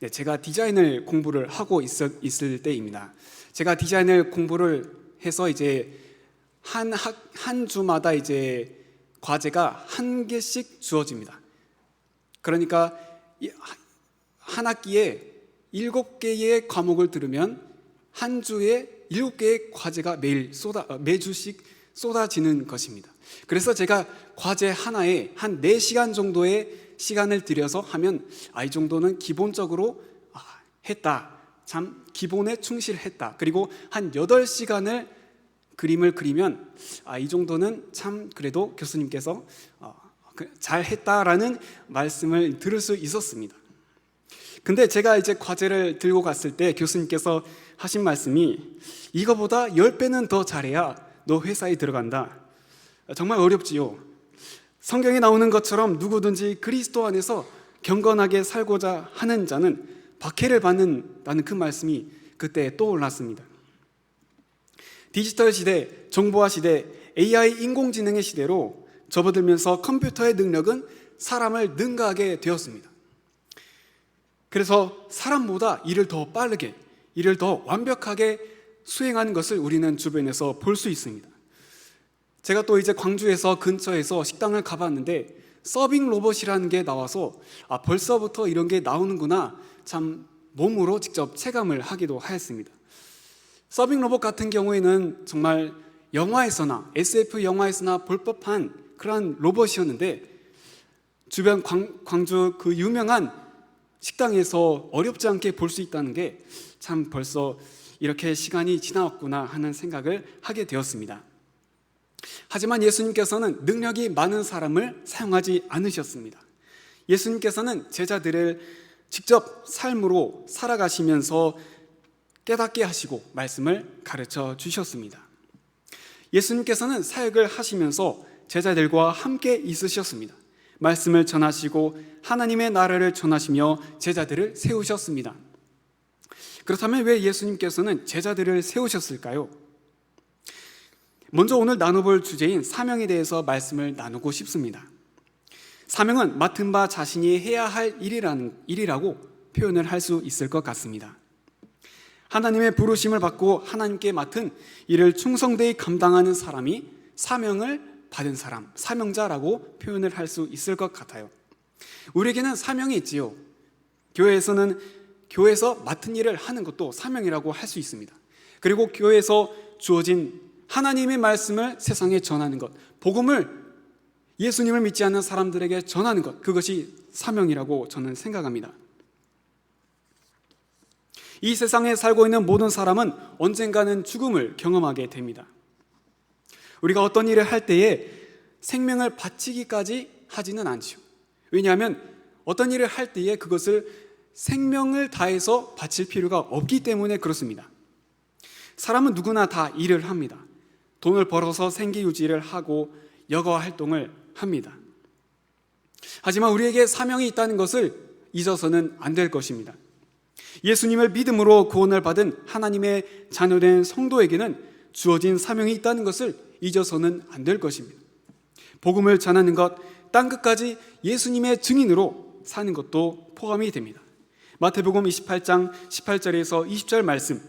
네, 제가 디자인을 공부를 하고 있을 때입니다. 제가 디자인을 공부를 해서 이제 한 주마다 이제 과제가 한 개씩 주어집니다. 그러니까 한 학기에 7개의 과목을 들으면 한 주에 7개의 과제가 매주씩 쏟아지는 것입니다. 그래서 제가 과제 하나에 한 4시간 정도의 시간을 들여서 하면 이 정도는 기본적으로 했다, 참 기본에 충실했다. 그리고 한 8시간을 그림을 그리면 이 정도는 참 그래도 교수님께서 잘했다라는 말씀을 들을 수 있었습니다. 근데 제가 이제 과제를 들고 갔을 때 교수님께서 하신 말씀이 이거보다 10배는 더 잘해야 너 회사에 들어간다. 정말 어렵지요. 성경에 나오는 것처럼 누구든지 그리스도 안에서 경건하게 살고자 하는 자는 박해를 받는다는 그 말씀이 그때 떠올랐습니다. 디지털 시대, 정보화 시대, AI 인공지능의 시대로 접어들면서 컴퓨터의 능력은 사람을 능가하게 되었습니다. 그래서 사람보다 일을 더 빠르게, 일을 더 완벽하게 수행하는 것을 우리는 주변에서 볼 수 있습니다. 제가 또 이제 광주에서 근처에서 식당을 가봤는데 서빙 로봇이라는 게 나와서 벌써부터 이런 게 나오는구나, 참 몸으로 직접 체감을 하기도 하였습니다. 서빙 로봇 같은 경우에는 정말 영화에서나 SF 영화에서나 볼 법한 그런 로봇이었는데 주변 광주 그 유명한 식당에서 어렵지 않게 볼 수 있다는 게 참 벌써 이렇게 시간이 지나왔구나 하는 생각을 하게 되었습니다. 하지만 예수님께서는 능력이 많은 사람을 사용하지 않으셨습니다. 예수님께서는 제자들을 직접 삶으로 살아가시면서 깨닫게 하시고 말씀을 가르쳐 주셨습니다. 예수님께서는 사역을 하시면서 제자들과 함께 있으셨습니다. 말씀을 전하시고 하나님의 나라를 전하시며 제자들을 세우셨습니다. 그렇다면 왜 예수님께서는 제자들을 세우셨을까요? 먼저 오늘 나눠볼 주제인 사명에 대해서 말씀을 나누고 싶습니다. 사명은 맡은 바 자신이 해야 할 일이라고 표현을 할 수 있을 것 같습니다. 하나님의 부르심을 받고 하나님께 맡은 일을 충성되이 감당하는 사람이 사명을 받은 사람, 사명자라고 표현을 할 수 있을 것 같아요. 우리에게는 사명이 있지요. 교회에서 맡은 일을 하는 것도 사명이라고 할 수 있습니다. 그리고 교회에서 주어진 하나님의 말씀을 세상에 전하는 것, 복음을 예수님을 믿지 않는 사람들에게 전하는 것, 그것이 사명이라고 저는 생각합니다. 이 세상에 살고 있는 모든 사람은 언젠가는 죽음을 경험하게 됩니다. 우리가 어떤 일을 할 때에 생명을 바치기까지 하지는 않죠. 왜냐하면 어떤 일을 할 때에 그것을 생명을 다해서 바칠 필요가 없기 때문에 그렇습니다. 사람은 누구나 다 일을 합니다. 돈을 벌어서 생계 유지를 하고 여가 활동을 합니다. 하지만 우리에게 사명이 있다는 것을 잊어서는 안 될 것입니다. 예수님을 믿음으로 구원을 받은 하나님의 자녀된 성도에게는 주어진 사명이 있다는 것을 잊어서는 안 될 것입니다. 복음을 전하는 것, 땅끝까지 예수님의 증인으로 사는 것도 포함이 됩니다. 마태복음 28장 18절에서 20절 말씀,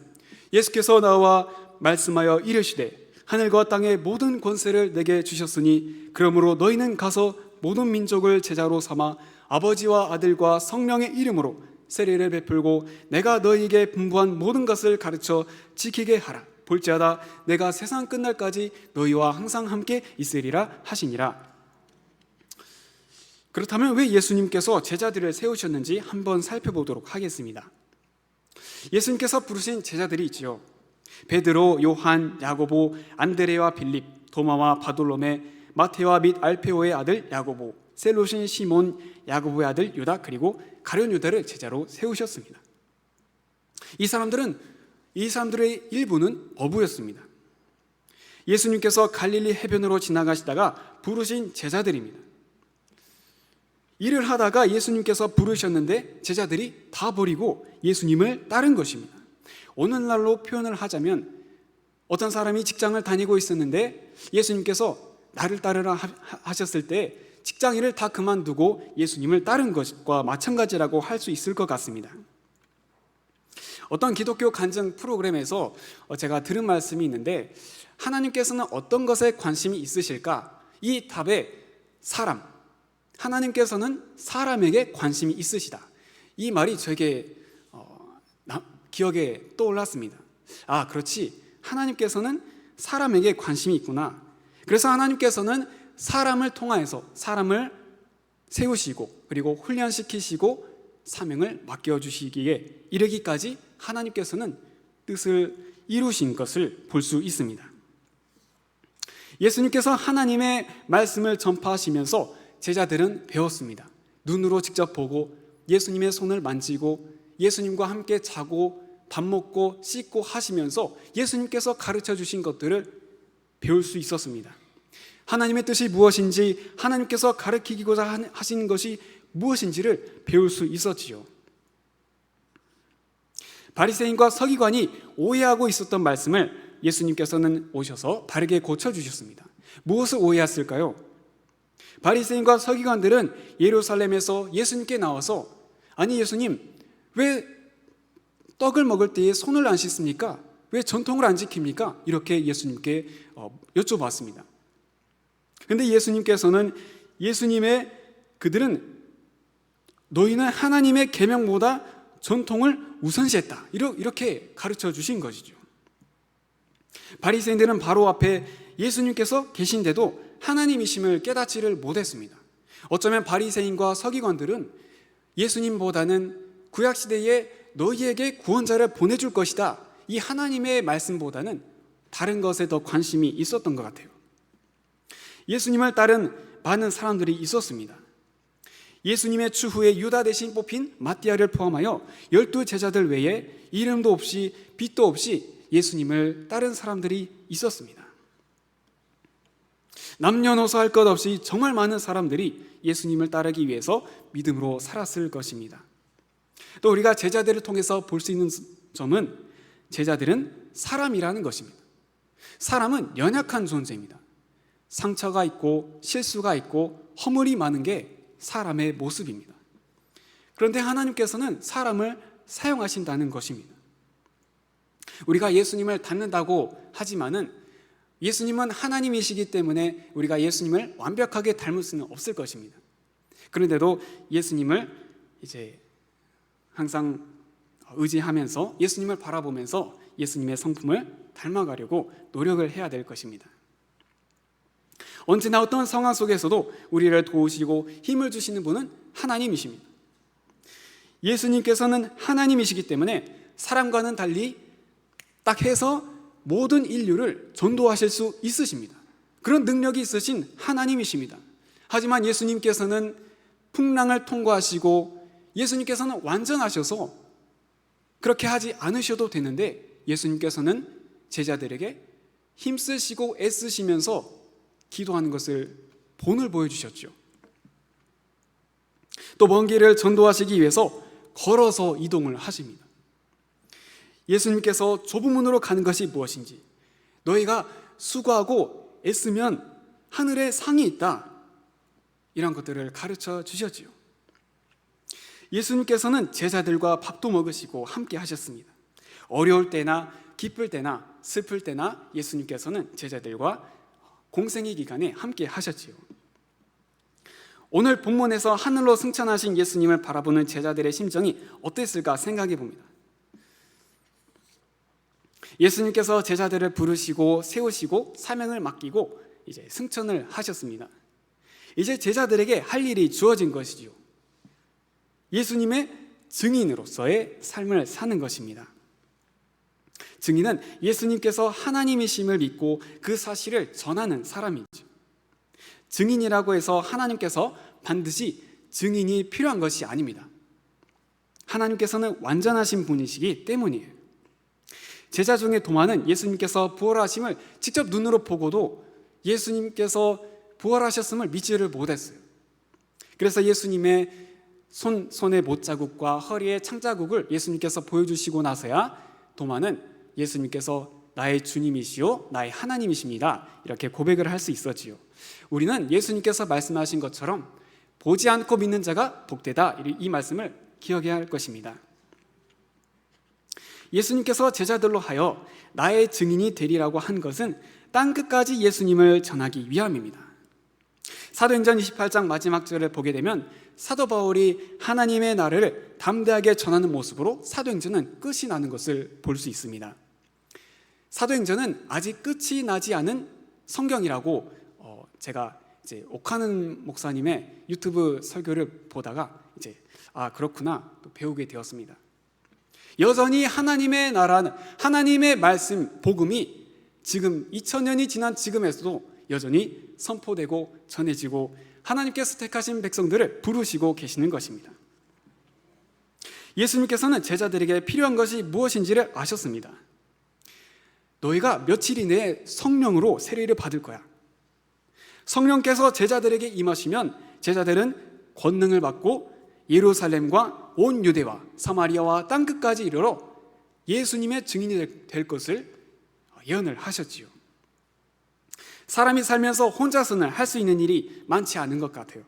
예수께서 나와 말씀하여 이르시되 하늘과 땅의 모든 권세를 내게 주셨으니 그러므로 너희는 가서 모든 민족을 제자로 삼아 아버지와 아들과 성령의 이름으로 세례를 베풀고 내가 너희에게 분부한 모든 것을 가르쳐 지키게 하라. 볼지어다 내가 세상 끝날까지 너희와 항상 함께 있으리라 하시니라. 그렇다면 왜 예수님께서 제자들을 세우셨는지 한번 살펴보도록 하겠습니다. 예수님께서 부르신 제자들이 있지요. 베드로, 요한, 야고보, 안드레와 빌립, 도마와 바돌로메, 마테와 및 알페오의 아들 야고보, 셀롯인 시몬, 야고보의 아들 유다, 그리고 가룟 유다를 제자로 세우셨습니다. 이 사람들의 일부는 어부였습니다. 예수님께서 갈릴리 해변으로 지나가시다가 부르신 제자들입니다. 일을 하다가 예수님께서 부르셨는데 제자들이 다 버리고 예수님을 따른 것입니다. 오늘날로 표현을 하자면 어떤 사람이 직장을 다니고 있었는데 예수님께서 나를 따르라 하셨을 때 직장 일을 다 그만두고 예수님을 따른 것과 마찬가지라고 할 수 있을 것 같습니다. 어떤 기독교 간증 프로그램에서 제가 들은 말씀이 있는데, 하나님께서는 어떤 것에 관심이 있으실까? 이 답에 사람, 하나님께서는 사람에게 관심이 있으시다. 이 말이 저에게 기억에 떠올랐습니다. 아, 그렇지. 하나님께서는 사람에게 관심이 있구나. 그래서 하나님께서는 사람을 통하여서 사람을 세우시고 그리고 훈련시키시고 사명을 맡겨주시기에 이르기까지 하나님께서는 뜻을 이루신 것을 볼 수 있습니다. 예수님께서 하나님의 말씀을 전파하시면서 제자들은 배웠습니다. 눈으로 직접 보고 예수님의 손을 만지고 예수님과 함께 자고 밥 먹고 씻고 하시면서 예수님께서 가르쳐 주신 것들을 배울 수 있었습니다. 하나님의 뜻이 무엇인지, 하나님께서 가르치고자 하신 것이 무엇인지를 배울 수 있었지요. 바리새인과 서기관이 오해하고 있었던 말씀을 예수님께서는 오셔서 바르게 고쳐주셨습니다. 무엇을 오해했을까요? 바리새인과 서기관들은 예루살렘에서 예수님께 나와서, 아니 예수님, 왜 떡을 먹을 때에 손을 안 씻습니까? 왜 전통을 안 지킵니까? 이렇게 예수님께 여쭤봤습니다. 그런데 예수님께서는 그들은 너희는 하나님의 계명보다 전통을 우선시했다, 이렇게 가르쳐 주신 것이죠. 바리새인들은 바로 앞에 예수님께서 계신데도 하나님이심을 깨닫지를 못했습니다. 어쩌면 바리새인과 서기관들은 예수님보다는 구약시대에 너희에게 구원자를 보내줄 것이다, 이 하나님의 말씀보다는 다른 것에 더 관심이 있었던 것 같아요. 예수님을 따른 많은 사람들이 있었습니다. 예수님의 추후에 유다 대신 뽑힌 마띠아를 포함하여 12제자들 외에 이름도 없이 빛도 없이 예수님을 따른 사람들이 있었습니다. 남녀노소 할 것 없이 정말 많은 사람들이 예수님을 따르기 위해서 믿음으로 살았을 것입니다. 또 우리가 제자들을 통해서 볼 수 있는 점은, 제자들은 사람이라는 것입니다. 사람은 연약한 존재입니다. 상처가 있고 실수가 있고 허물이 많은 게 사람의 모습입니다. 그런데 하나님께서는 사람을 사용하신다는 것입니다. 우리가 예수님을 닮는다고 하지만은 예수님은 하나님이시기 때문에 우리가 예수님을 완벽하게 닮을 수는 없을 것입니다. 그런데도 예수님을 이제 항상 의지하면서 예수님을 바라보면서 예수님의 성품을 닮아가려고 노력을 해야 될 것입니다. 언제나 어떤 상황 속에서도 우리를 도우시고 힘을 주시는 분은 하나님이십니다. 예수님께서는 하나님이시기 때문에 사람과는 달리 딱 해서 모든 인류를 전도하실 수 있으십니다. 그런 능력이 있으신 하나님이십니다. 하지만 예수님께서는 풍랑을 통과하시고 예수님께서는 완전하셔서 그렇게 하지 않으셔도 되는데, 예수님께서는 제자들에게 힘쓰시고 애쓰시면서 기도하는 것을 본을 보여주셨죠. 또 먼 길을 전도하시기 위해서 걸어서 이동을 하십니다. 예수님께서 좁은 문으로 가는 것이 무엇인지, 너희가 수고하고 애쓰면 하늘에 상이 있다, 이런 것들을 가르쳐 주셨지요. 예수님께서는 제자들과 밥도 먹으시고 함께 하셨습니다. 어려울 때나 기쁠 때나 슬플 때나 예수님께서는 제자들과 공생의 기간에 함께 하셨지요. 오늘 본문에서 하늘로 승천하신 예수님을 바라보는 제자들의 심정이 어땠을까 생각해 봅니다. 예수님께서 제자들을 부르시고 세우시고 사명을 맡기고 이제 승천을 하셨습니다. 이제 제자들에게 할 일이 주어진 것이지요. 예수님의 증인으로서의 삶을 사는 것입니다. 증인은 예수님께서 하나님이심을 믿고 그 사실을 전하는 사람이죠. 증인이라고 해서 하나님께서 반드시 증인이 필요한 것이 아닙니다. 하나님께서는 완전하신 분이시기 때문이에요. 제자 중에 도마는 예수님께서 부활하심을 직접 눈으로 보고도 예수님께서 부활하셨음을 믿지를 못했어요. 그래서 예수님의 손의 못자국과 허리의 창자국을 예수님께서 보여주시고 나서야 도마는 예수님께서 나의 주님이시요 나의 하나님이십니다, 이렇게 고백을 할 수 있었지요. 우리는 예수님께서 말씀하신 것처럼 보지 않고 믿는 자가 복되다, 이 말씀을 기억해야 할 것입니다. 예수님께서 제자들로 하여 나의 증인이 되리라고 한 것은 땅끝까지 예수님을 전하기 위함입니다. 사도행전 28장 마지막 절을 보게 되면 사도 바울이 하나님의 나라를 담대하게 전하는 모습으로 사도행전은 끝이 나는 것을 볼 수 있습니다. 사도행전은 아직 끝이 나지 않은 성경이라고 제가 이제 옥하는 목사님의 유튜브 설교를 보다가 그렇구나 또 배우게 되었습니다. 여전히 하나님의 나라는, 하나님의 말씀, 복음이 지금 2000년이 지난 지금에서도 여전히 선포되고 전해지고 하나님께서 택하신 백성들을 부르시고 계시는 것입니다. 예수님께서는 제자들에게 필요한 것이 무엇인지를 아셨습니다. 너희가 며칠 이내에 성령으로 세례를 받을 거야. 성령께서 제자들에게 임하시면 제자들은 권능을 받고 예루살렘과 온 유대와 사마리아와 땅끝까지 이르러 예수님의 증인이 될 것을 예언을 하셨지요. 사람이 살면서 혼자서는 할 수 있는 일이 많지 않은 것 같아요.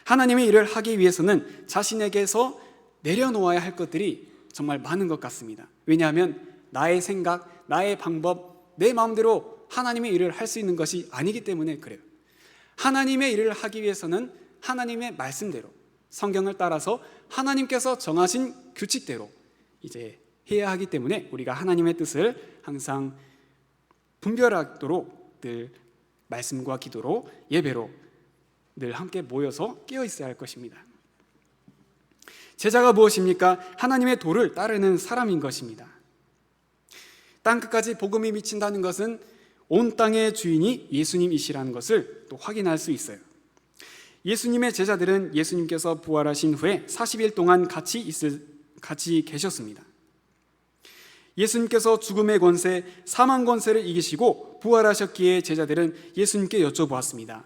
하나님의 일을 하기 위해서는 자신에게서 내려놓아야 할 것들이 정말 많은 것 같습니다. 왜냐하면 나의 생각, 나의 방법, 내 마음대로 하나님의 일을 할 수 있는 것이 아니기 때문에 그래요. 하나님의 일을 하기 위해서는 하나님의 말씀대로, 성경을 따라서 하나님께서 정하신 규칙대로 이제 해야 하기 때문에 우리가 하나님의 뜻을 항상 분별하도록 늘 말씀과 기도로, 예배로 늘 함께 모여서 깨어 있어야 할 것입니다. 제자가 무엇입니까? 하나님의 도를 따르는 사람인 것입니다. 땅끝까지 복음이 미친다는 것은 온 땅의 주인이 예수님이시라는 것을 또 확인할 수 있어요. 예수님의 제자들은 예수님께서 부활하신 후에 40일 동안 같이 계셨습니다. 예수님께서 죽음의 권세, 사망 권세를 이기시고 부활하셨기에 제자들은 예수님께 여쭤보았습니다.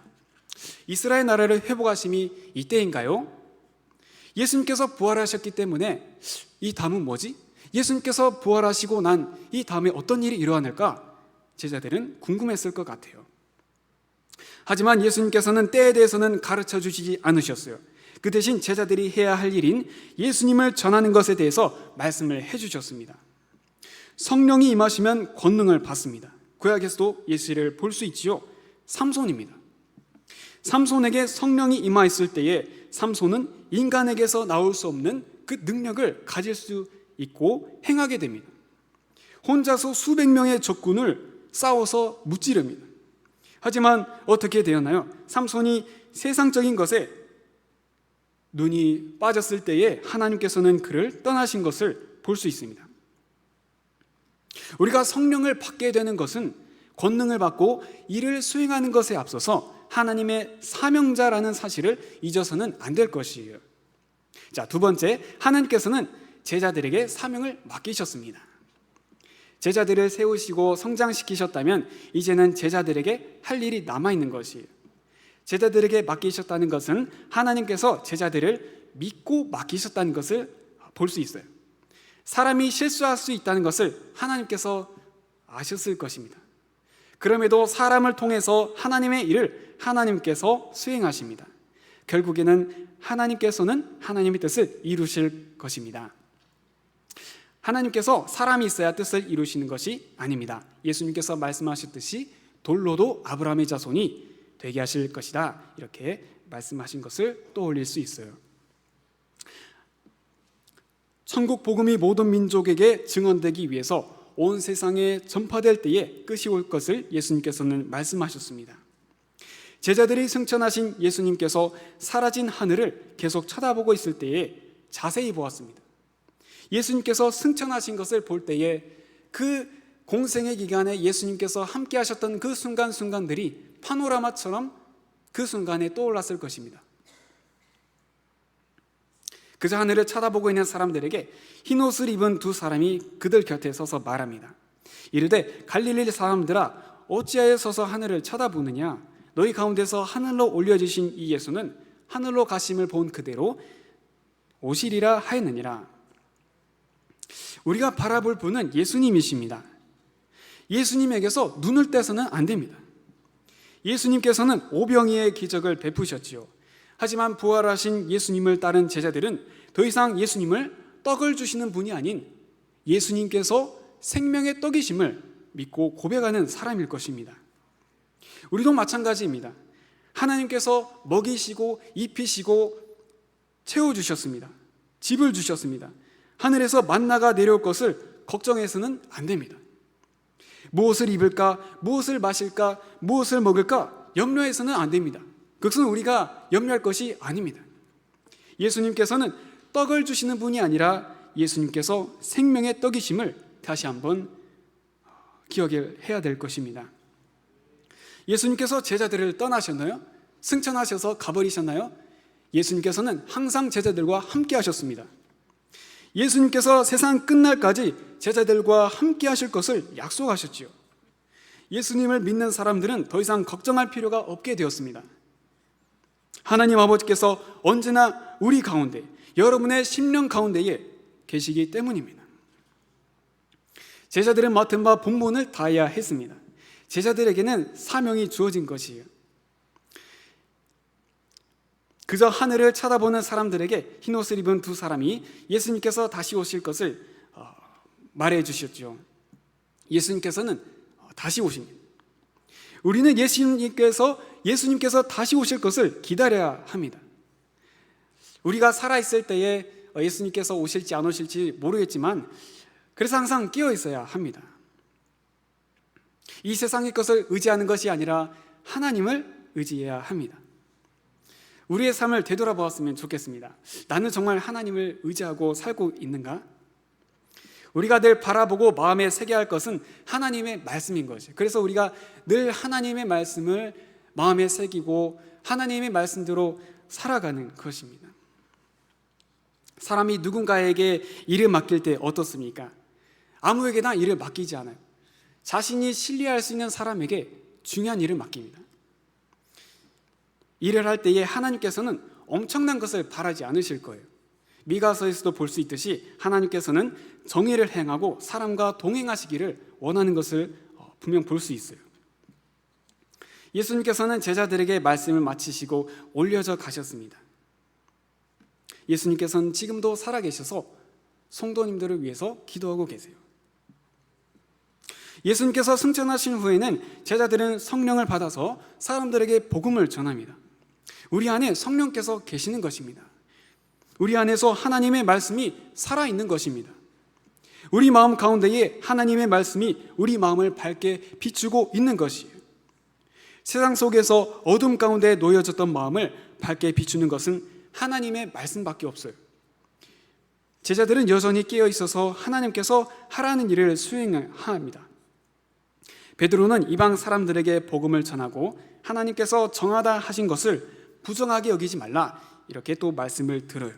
이스라엘 나라를 회복하심이 이때인가요? 예수님께서 부활하셨기 때문에 이 다음은 뭐지? 예수님께서 부활하시고 난 이 다음에 어떤 일이 일어날까? 제자들은 궁금했을 것 같아요. 하지만 예수님께서는 때에 대해서는 가르쳐 주시지 않으셨어요. 그 대신 제자들이 해야 할 일인 예수님을 전하는 것에 대해서 말씀을 해주셨습니다. 성령이 임하시면 권능을 받습니다. 구약에서도 예수를 볼 수 있지요. 삼손입니다. 삼손에게 성령이 임하였을 때에 삼손은 인간에게서 나올 수 없는 그 능력을 가질 수 있고 행하게 됩니다. 혼자서 수백 명의 적군을 싸워서 무찌릅니다. 하지만 어떻게 되었나요? 삼손이 세상적인 것에 눈이 빠졌을 때에 하나님께서는 그를 떠나신 것을 볼 수 있습니다. 우리가 성령을 받게 되는 것은 권능을 받고 일을 수행하는 것에 앞서서 하나님의 사명자라는 사실을 잊어서는 안 될 것이에요. 자, 두 번째, 하나님께서는 제자들에게 사명을 맡기셨습니다. 제자들을 세우시고 성장시키셨다면 이제는 제자들에게 할 일이 남아있는 것이에요. 제자들에게 맡기셨다는 것은 하나님께서 제자들을 믿고 맡기셨다는 것을 볼 수 있어요. 사람이 실수할 수 있다는 것을 하나님께서 아셨을 것입니다. 그럼에도 사람을 통해서 하나님의 일을 하나님께서 수행하십니다. 결국에는 하나님께서는 하나님의 뜻을 이루실 것입니다. 하나님께서 사람이 있어야 뜻을 이루시는 것이 아닙니다. 예수님께서 말씀하셨듯이 돌로도 아브라함의 자손이 되게 하실 것이다, 이렇게 말씀하신 것을 떠올릴 수 있어요. 천국 복음이 모든 민족에게 증언되기 위해서 온 세상에 전파될 때에 끝이 올 것을 예수님께서는 말씀하셨습니다. 제자들이 승천하신 예수님께서 사라진 하늘을 계속 쳐다보고 있을 때에 자세히 보았습니다. 예수님께서 승천하신 것을 볼 때에 그 공생의 기간에 예수님께서 함께 하셨던 그 순간순간들이 파노라마처럼 그 순간에 떠올랐을 것입니다. 그저 하늘을 쳐다보고 있는 사람들에게 흰옷을 입은 두 사람이 그들 곁에 서서 말합니다. 이르되 갈릴리 사람들아, 어찌하여 서서 하늘을 쳐다보느냐? 너희 가운데서 하늘로 올려주신 이 예수는 하늘로 가심을 본 그대로 오시리라 하였느니라. 우리가 바라볼 분은 예수님이십니다. 예수님에게서 눈을 떼서는 안 됩니다. 예수님께서는 오병이의 기적을 베푸셨지요. 하지만 부활하신 예수님을 따른 제자들은 더 이상 예수님을 떡을 주시는 분이 아닌 예수님께서 생명의 떡이심을 믿고 고백하는 사람일 것입니다. 우리도 마찬가지입니다. 하나님께서 먹이시고 입히시고 채워주셨습니다. 집을 주셨습니다. 하늘에서 만나가 내려올 것을 걱정해서는 안 됩니다. 무엇을 입을까, 무엇을 마실까, 무엇을 먹을까 염려해서는 안 됩니다. 그것은 우리가 염려할 것이 아닙니다. 예수님께서는 떡을 주시는 분이 아니라 예수님께서 생명의 떡이심을 다시 한번 기억해야 될 것입니다. 예수님께서 제자들을 떠나셨나요? 승천하셔서 가버리셨나요? 예수님께서는 항상 제자들과 함께 하셨습니다. 예수님께서 세상 끝날까지 제자들과 함께 하실 것을 약속하셨지요. 예수님을 믿는 사람들은 더 이상 걱정할 필요가 없게 되었습니다. 하나님 아버지께서 언제나 우리 가운데, 여러분의 심령 가운데에 계시기 때문입니다. 제자들은 맡은 바 본분을 다해야 했습니다. 제자들에게는 사명이 주어진 것이에요. 그저 하늘을 쳐다보는 사람들에게 흰옷을 입은 두 사람이 예수님께서 다시 오실 것을 말해 주셨죠. 예수님께서는 다시 오십니다. 우리는 예수님께서 다시 오실 것을 기다려야 합니다. 우리가 살아있을 때에 예수님께서 오실지 안 오실지 모르겠지만 그래서 항상 깨어 있어야 합니다. 이 세상의 것을 의지하는 것이 아니라 하나님을 의지해야 합니다. 우리의 삶을 되돌아보았으면 좋겠습니다. 나는 정말 하나님을 의지하고 살고 있는가? 우리가 늘 바라보고 마음에 새겨야 할 것은 하나님의 말씀인 것이에요. 그래서 우리가 늘 하나님의 말씀을 마음에 새기고 하나님의 말씀대로 살아가는 것입니다. 사람이 누군가에게 일을 맡길 때 어떻습니까? 아무에게나 일을 맡기지 않아요. 자신이 신뢰할 수 있는 사람에게 중요한 일을 맡깁니다. 일을 할 때에 하나님께서는 엄청난 것을 바라지 않으실 거예요. 미가서에서도 볼 수 있듯이 하나님께서는 정의를 행하고 사람과 동행하시기를 원하는 것을 분명 볼 수 있어요. 예수님께서는 제자들에게 말씀을 마치시고 올려져 가셨습니다. 예수님께서는 지금도 살아계셔서 성도님들을 위해서 기도하고 계세요. 예수님께서 승천하신 후에는 제자들은 성령을 받아서 사람들에게 복음을 전합니다. 우리 안에 성령께서 계시는 것입니다. 우리 안에서 하나님의 말씀이 살아있는 것입니다. 우리 마음 가운데에 하나님의 말씀이 우리 마음을 밝게 비추고 있는 것이에요. 세상 속에서 어둠 가운데 놓여졌던 마음을 밝게 비추는 것은 하나님의 말씀밖에 없어요. 제자들은 여전히 깨어 있어서 하나님께서 하라는 일을 수행합니다. 베드로는 이방 사람들에게 복음을 전하고 하나님께서 정하다 하신 것을 부정하게 여기지 말라, 이렇게 또 말씀을 들어요.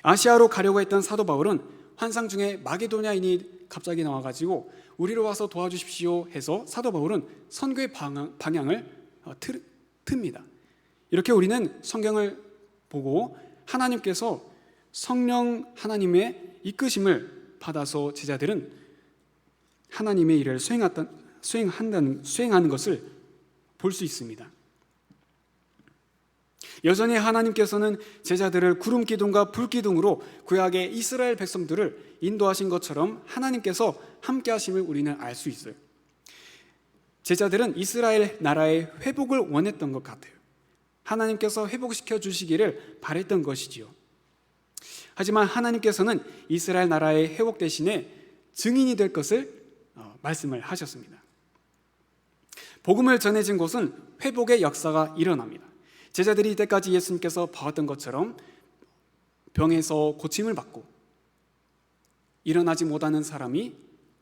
아시아로 가려고 했던 사도 바울은 환상 중에 마게도냐인이 갑자기 나와가지고 우리로 와서 도와주십시오 해서 사도 바울은 선교의 방향을 틉니다. 이렇게 우리는 성경을 보고 하나님께서 성령 하나님의 이끄심을 받아서 제자들은 하나님의 일을 수행하는 것을 볼 수 있습니다. 여전히 하나님께서는 제자들을 구름 기둥과 불 기둥으로 구약의 이스라엘 백성들을 인도하신 것처럼 하나님께서 함께 하심을 우리는 알 수 있어요. 제자들은 이스라엘 나라의 회복을 원했던 것 같아요. 하나님께서 회복시켜 주시기를 바랬던 것이지요. 하지만 하나님께서는 이스라엘 나라의 회복 대신에 증인이 될 것을 말씀을 하셨습니다. 복음을 전해진 곳은 회복의 역사가 일어납니다. 제자들이 이때까지 예수님께서 봐왔던 것처럼 병에서 고침을 받고 일어나지 못하는 사람이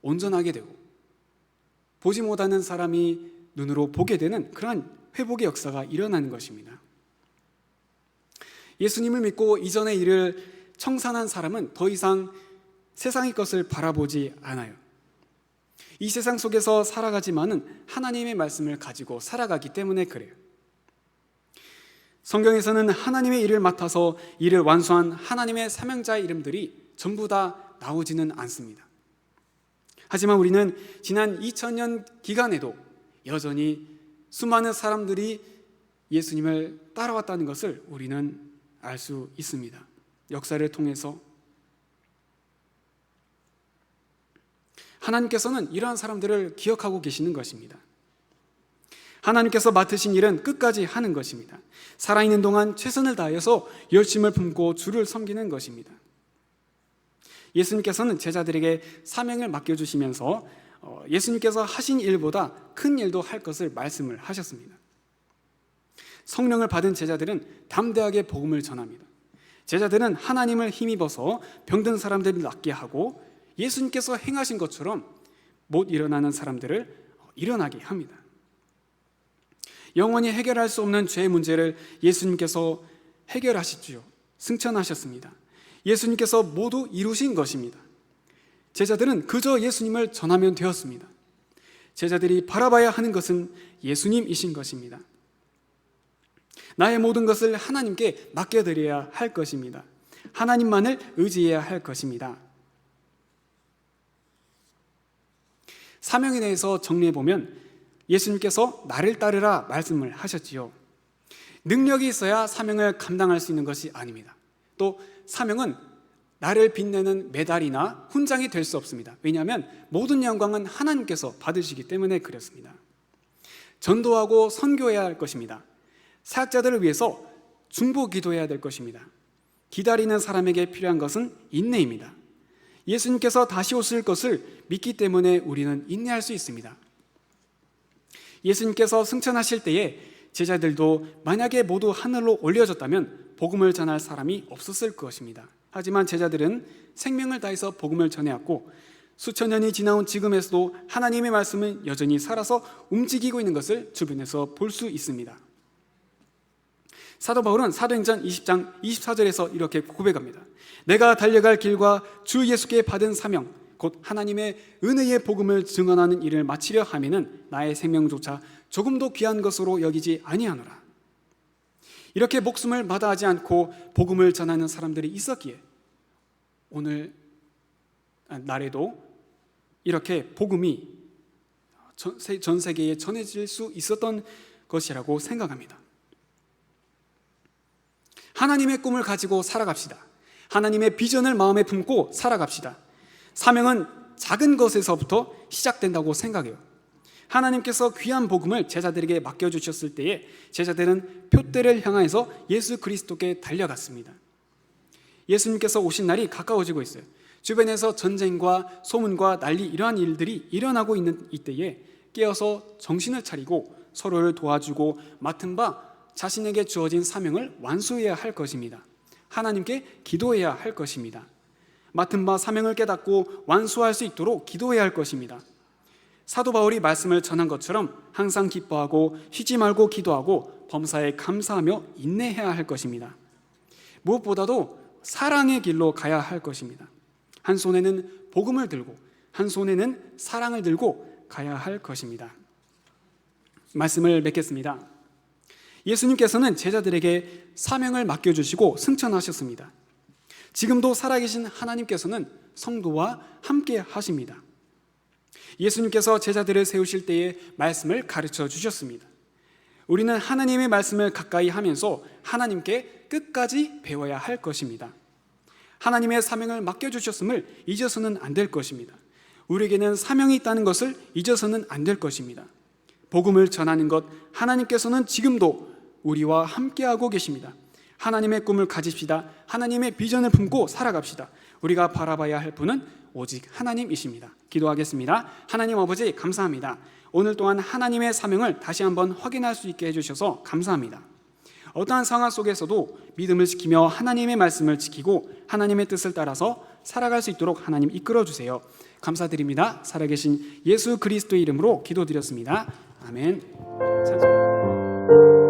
온전하게 되고 보지 못하는 사람이 눈으로 보게 되는 그러한 회복의 역사가 일어나는 것입니다. 예수님을 믿고 이전의 일을 청산한 사람은 더 이상 세상의 것을 바라보지 않아요. 이 세상 속에서 살아가지만은 하나님의 말씀을 가지고 살아가기 때문에 그래요. 성경에서는 하나님의 일을 맡아서 일을 완수한 하나님의 사명자의 이름들이 전부 다 나오지는 않습니다. 하지만 우리는 지난 2000년 기간에도 여전히 수많은 사람들이 예수님을 따라왔다는 것을 우리는 알 수 있습니다. 역사를 통해서 하나님께서는 이러한 사람들을 기억하고 계시는 것입니다. 하나님께서 맡으신 일은 끝까지 하는 것입니다. 살아있는 동안 최선을 다해서 열심을 품고 주를 섬기는 것입니다. 예수님께서는 제자들에게 사명을 맡겨주시면서 예수님께서 하신 일보다 큰 일도 할 것을 말씀을 하셨습니다. 성령을 받은 제자들은 담대하게 복음을 전합니다. 제자들은 하나님을 힘입어서 병든 사람들을 낫게 하고 예수님께서 행하신 것처럼 못 일어나는 사람들을 일어나게 합니다. 영원히 해결할 수 없는 죄의 문제를 예수님께서 해결하시지요. 승천하셨습니다. 예수님께서 모두 이루신 것입니다. 제자들은 그저 예수님을 전하면 되었습니다. 제자들이 바라봐야 하는 것은 예수님이신 것입니다. 나의 모든 것을 하나님께 맡겨드려야 할 것입니다. 하나님만을 의지해야 할 것입니다. 사명에 대해서 정리해보면 예수님께서 나를 따르라 말씀을 하셨지요. 능력이 있어야 사명을 감당할 수 있는 것이 아닙니다. 또 사명은 나를 빛내는 메달이나 훈장이 될 수 없습니다. 왜냐하면 모든 영광은 하나님께서 받으시기 때문에 그렇습니다. 전도하고 선교해야 할 것입니다. 사역자들을 위해서 중보 기도해야 될 것입니다. 기다리는 사람에게 필요한 것은 인내입니다. 예수님께서 다시 오실 것을 믿기 때문에 우리는 인내할 수 있습니다. 예수님께서 승천하실 때에 제자들도 만약에 모두 하늘로 올려졌다면 복음을 전할 사람이 없었을 것입니다. 하지만 제자들은 생명을 다해서 복음을 전해왔고 수천 년이 지나온 지금에서도 하나님의 말씀은 여전히 살아서 움직이고 있는 것을 주변에서 볼 수 있습니다. 사도 바울은 사도행전 20장 24절에서 이렇게 고백합니다. 내가 달려갈 길과 주 예수께 받은 사명 곧 하나님의 은혜의 복음을 증언하는 일을 마치려 하면은 나의 생명조차 조금도 귀한 것으로 여기지 아니하노라. 이렇게 목숨을 마다하지 않고 복음을 전하는 사람들이 있었기에 오늘 날에도 이렇게 복음이 전 세계에 전해질 수 있었던 것이라고 생각합니다. 하나님의 꿈을 가지고 살아갑시다. 하나님의 비전을 마음에 품고 살아갑시다. 사명은 작은 것에서부터 시작된다고 생각해요. 하나님께서 귀한 복음을 제자들에게 맡겨주셨을 때에 제자들은 표대를 향해서 예수 그리스도께 달려갔습니다. 예수님께서 오신 날이 가까워지고 있어요. 주변에서 전쟁과 소문과 난리 이러한 일들이 일어나고 있는 이때에 깨어서 정신을 차리고 서로를 도와주고 맡은 바 자신에게 주어진 사명을 완수해야 할 것입니다. 하나님께 기도해야 할 것입니다. 맡은 바 사명을 깨닫고 완수할 수 있도록 기도해야 할 것입니다. 사도 바울이 말씀을 전한 것처럼 항상 기뻐하고 쉬지 말고 기도하고 범사에 감사하며 인내해야 할 것입니다. 무엇보다도 사랑의 길로 가야 할 것입니다. 한 손에는 복음을 들고 한 손에는 사랑을 들고 가야 할 것입니다. 말씀을 맺겠습니다. 예수님께서는 제자들에게 사명을 맡겨주시고 승천하셨습니다. 지금도 살아계신 하나님께서는 성도와 함께 하십니다. 예수님께서 제자들을 세우실 때의 말씀을 가르쳐 주셨습니다. 우리는 하나님의 말씀을 가까이 하면서 하나님께 끝까지 배워야 할 것입니다. 하나님의 사명을 맡겨주셨음을 잊어서는 안 될 것입니다. 우리에게는 사명이 있다는 것을 잊어서는 안 될 것입니다. 복음을 전하는 것, 하나님께서는 지금도 우리와 함께하고 계십니다. 하나님의 꿈을 가집시다. 하나님의 비전을 품고 살아갑시다. 우리가 바라봐야 할 분은 오직 하나님이십니다. 기도하겠습니다. 하나님 아버지 감사합니다. 오늘 또한 하나님의 사명을 다시 한번 확인할 수 있게 해주셔서 감사합니다. 어떠한 상황 속에서도 믿음을 지키며 하나님의 말씀을 지키고 하나님의 뜻을 따라서 살아갈 수 있도록 하나님 이끌어주세요. 감사드립니다. 살아계신 예수 그리스도의 이름으로 기도드렸습니다. 아멘. 찬송.